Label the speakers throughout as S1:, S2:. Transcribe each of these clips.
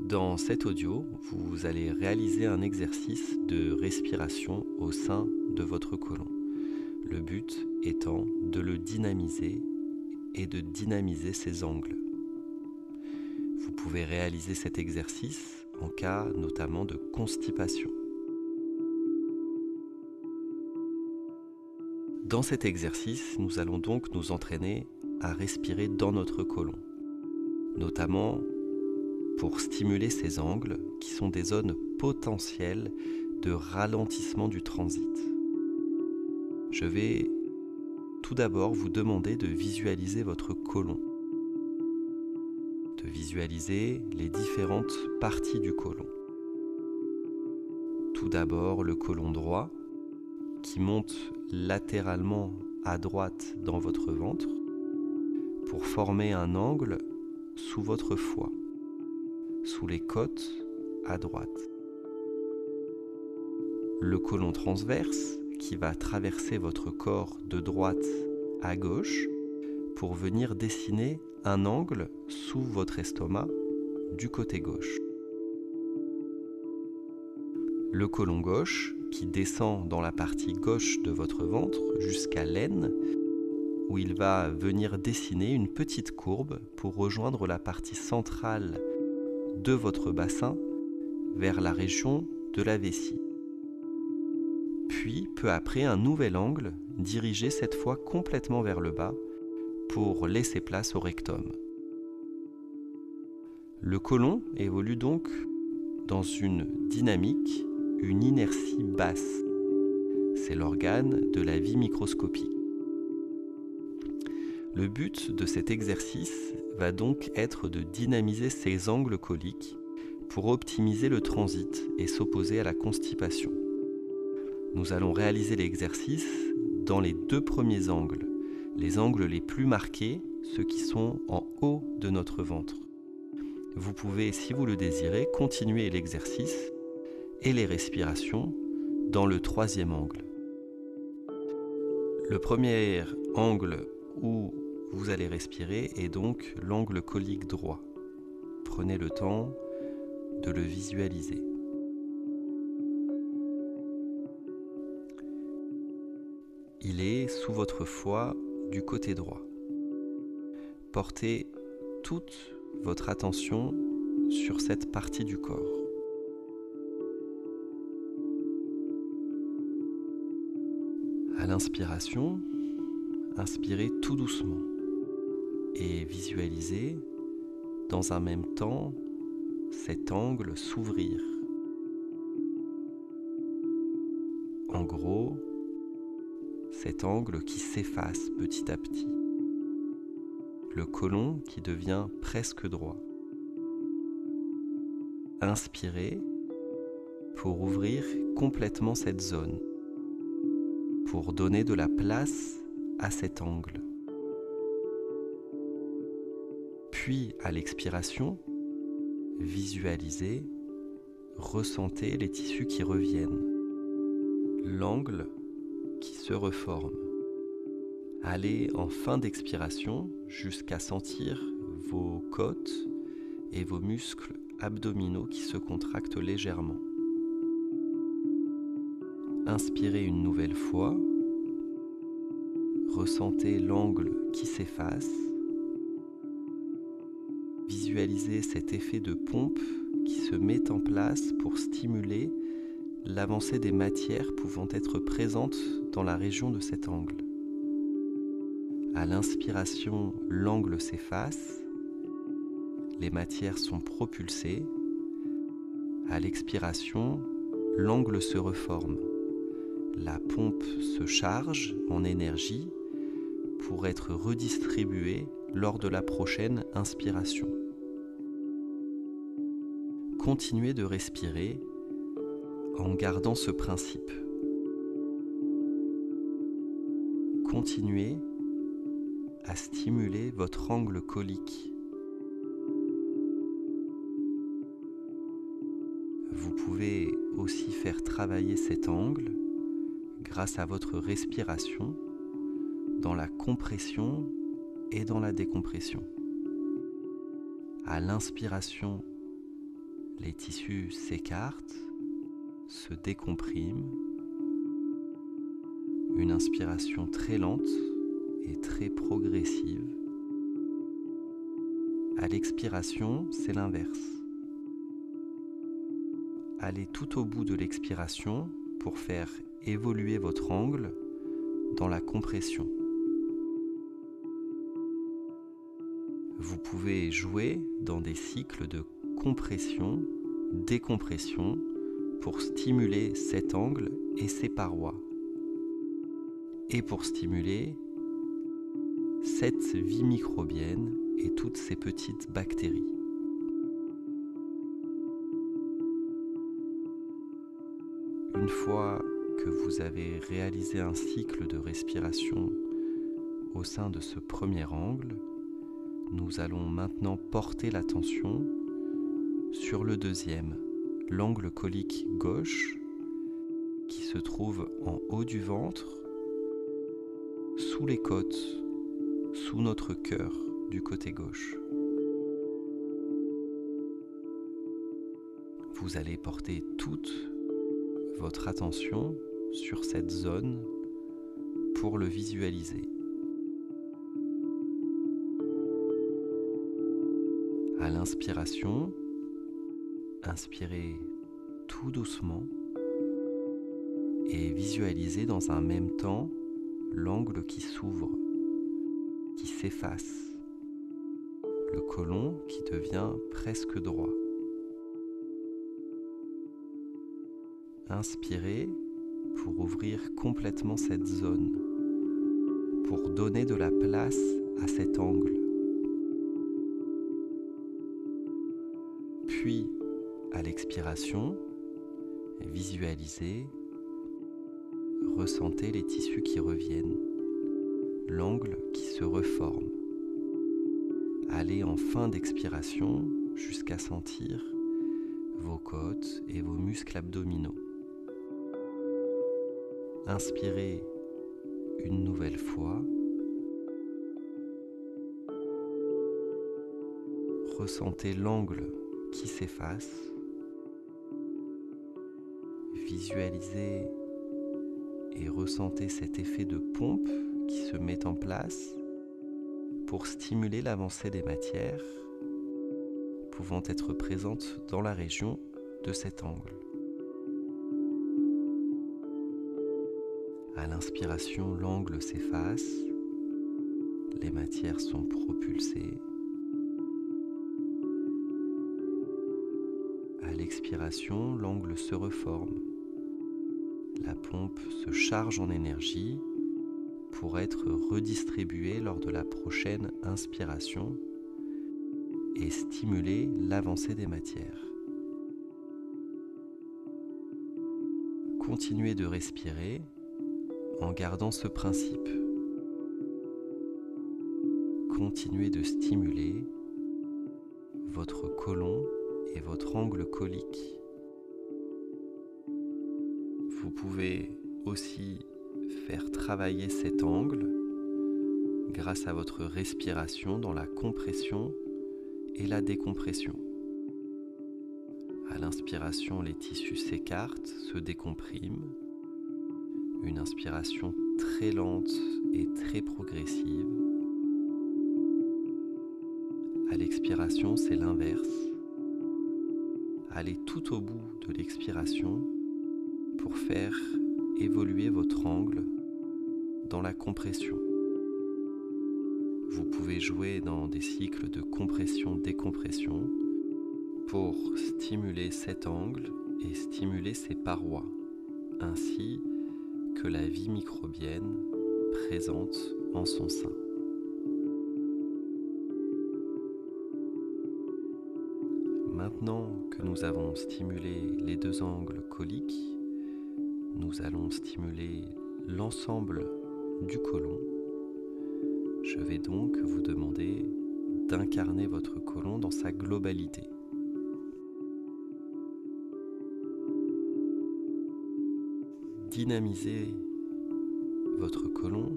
S1: Dans cet audio, vous allez réaliser un exercice de respiration au sein de votre côlon. Le but étant de le dynamiser et de dynamiser ses angles. Vous pouvez réaliser cet exercice en cas notamment de constipation. Dans cet exercice, nous allons donc nous entraîner à respirer dans notre côlon, notamment pour stimuler ces angles qui sont des zones potentielles de ralentissement du transit. Je vais tout d'abord vous demander de visualiser votre côlon, de visualiser les différentes parties du côlon. Tout d'abord le côlon droit qui monte latéralement à droite dans votre ventre pour former un angle sous votre foie, sous les côtes à droite. Le côlon transverse qui va traverser votre corps de droite à gauche pour venir dessiner un angle sous votre estomac du côté gauche. Le côlon gauche qui descend dans la partie gauche de votre ventre jusqu'à l'aine où il va venir dessiner une petite courbe pour rejoindre la partie centrale de votre bassin vers la région de la vessie. Puis, peu après, un nouvel angle dirigé cette fois complètement vers le bas pour laisser place au rectum. Le côlon évolue donc dans une dynamique, une inertie basse. C'est l'organe de la vie microscopique. Le but de cet exercice va donc être de dynamiser ces angles côliques pour optimiser le transit et s'opposer à la constipation. Nous allons réaliser l'exercice dans les deux premiers angles, les angles les plus marqués, ceux qui sont en haut de notre ventre. Vous pouvez, si vous le désirez, continuer l'exercice et les respirations dans le troisième angle. Le premier angle où vous allez respirer est donc l'angle côlique droit. Prenez le temps de le visualiser. Il est sous votre foie du côté droit. Portez toute votre attention sur cette partie du corps. À l'inspiration, inspirez tout doucement et visualisez dans un même temps cet angle s'ouvrir. En gros, cet angle qui s'efface petit à petit. Le côlon qui devient presque droit. Inspirez pour ouvrir complètement cette zone, pour donner de la place à cet angle. Puis, à l'expiration, visualisez, ressentez les tissus qui reviennent, l'angle qui se reforme. Allez en fin d'expiration jusqu'à sentir vos côtes et vos muscles abdominaux qui se contractent légèrement. Inspirez une nouvelle fois. Ressentez l'angle qui s'efface. Visualisez cet effet de pompe qui se met en place pour stimuler l'avancée des matières pouvant être présentes dans la région de cet angle. À l'inspiration, l'angle s'efface, les matières sont propulsées. À l'expiration, l'angle se reforme. La pompe se charge en énergie pour être redistribuée lors de la prochaine inspiration. Continuez de respirer en gardant ce principe. Continuez à stimuler votre angle côlique. Vous pouvez aussi faire travailler cet angle grâce à votre respiration dans la compression et dans la décompression. À l'inspiration, Les tissus s'écartent, se décompriment. Une inspiration très lente et très progressive. À l'expiration, c'est l'inverse. Allez tout au bout de l'expiration pour faire évoluer votre angle dans la compression. Vous pouvez jouer dans des cycles de compression, décompression pour stimuler cet angle et ses parois. Et pour stimuler cette vie microbienne et toutes ces petites bactéries. Une fois que vous avez réalisé un cycle de respiration au sein de ce premier angle, nous allons maintenant porter l'attention sur le deuxième, l'angle colique gauche, qui se trouve en haut du ventre, sous les côtes, sous notre cœur du côté gauche. Vous allez porter toute votre attention sur cette zone pour le visualiser. À l'inspiration, inspirez tout doucement et visualisez dans un même temps l'angle qui s'ouvre, qui s'efface, le côlon qui devient presque droit. Inspirez pour ouvrir complètement cette zone, pour donner de la place à cet angle. Puis, à l'expiration, visualisez, ressentez les tissus qui reviennent, l'angle qui se reforme. Allez en fin d'expiration jusqu'à sentir vos côtes et vos muscles abdominaux. Inspirez une nouvelle fois. Ressentez l'angle qui s'efface. Visualisez et ressentez cet effet de pompe qui se met en place pour stimuler l'avancée des matières pouvant être présentes dans la région de cet angle. À l'inspiration, l'angle s'efface, les matières sont propulsées. À l'expiration, l'angle se reforme. La pompe se charge en énergie pour être redistribuée lors de la prochaine inspiration et stimuler l'avancée des matières. Continuez de respirer en gardant ce principe. Continuez de stimuler votre côlon et votre angle colique. Vous pouvez aussi faire travailler cet angle grâce à votre respiration dans la compression et la décompression. À l'inspiration, les tissus s'écartent, se décompriment. Une inspiration très lente et très progressive. À l'expiration, c'est l'inverse. Allez tout au bout de l'expiration pour faire évoluer votre angle dans la compression. Vous pouvez jouer dans des cycles de compression-décompression pour stimuler cet angle et stimuler ses parois, ainsi que la vie microbienne présente en son sein. Maintenant que nous avons stimulé les deux angles coliques, nous allons stimuler l'ensemble du côlon. Je vais donc vous demander d'incarner votre côlon dans sa globalité. Dynamisez votre côlon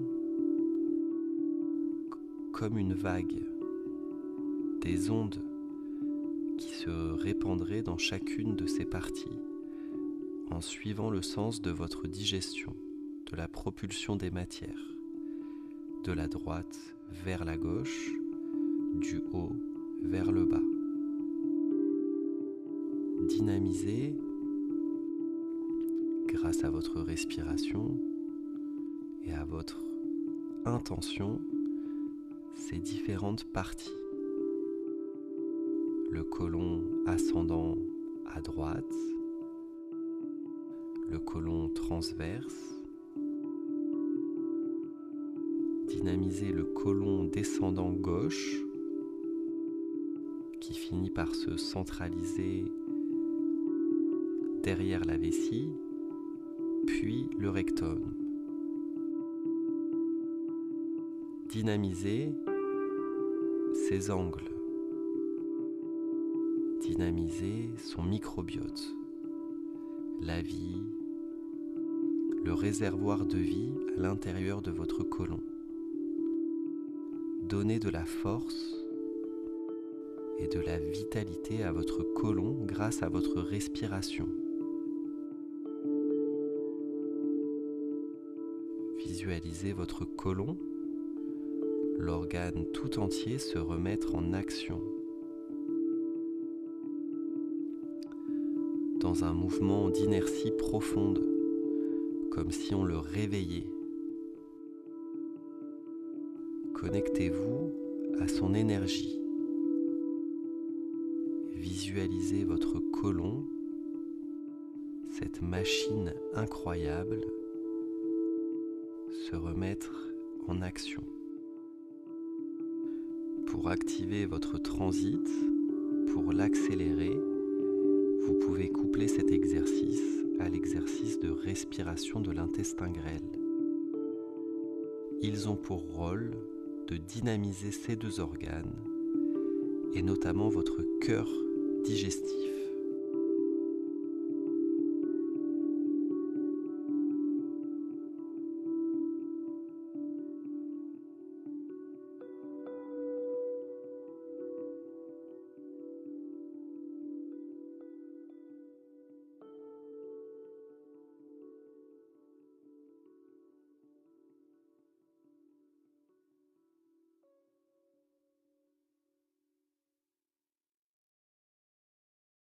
S1: comme une vague, des ondes qui se répandraient dans chacune de ces parties en suivant le sens de votre digestion, de la propulsion des matières, de la droite vers la gauche, du haut vers le bas. Dynamisez grâce à votre respiration et à votre intention ces différentes parties. Le côlon ascendant à droite, le côlon transverse. Dynamisez le côlon descendant gauche qui finit par se centraliser derrière la vessie, puis le rectum. Dynamisez ses angles. Dynamisez son microbiote, la vie, le réservoir de vie à l'intérieur de votre côlon. Donnez de la force et de la vitalité à votre côlon grâce à votre respiration. Visualisez votre côlon, l'organe tout entier se remettre en action. Dans un mouvement d'inertie profonde, comme si on le réveillait. Connectez-vous à son énergie. Visualisez votre côlon, cette machine incroyable, se remettre en action. Pour activer votre transit, pour l'accélérer, vous pouvez coupler cet exercice à l'exercice de respiration de l'intestin grêle. Ils ont pour rôle de dynamiser ces deux organes et notamment votre cœur digestif.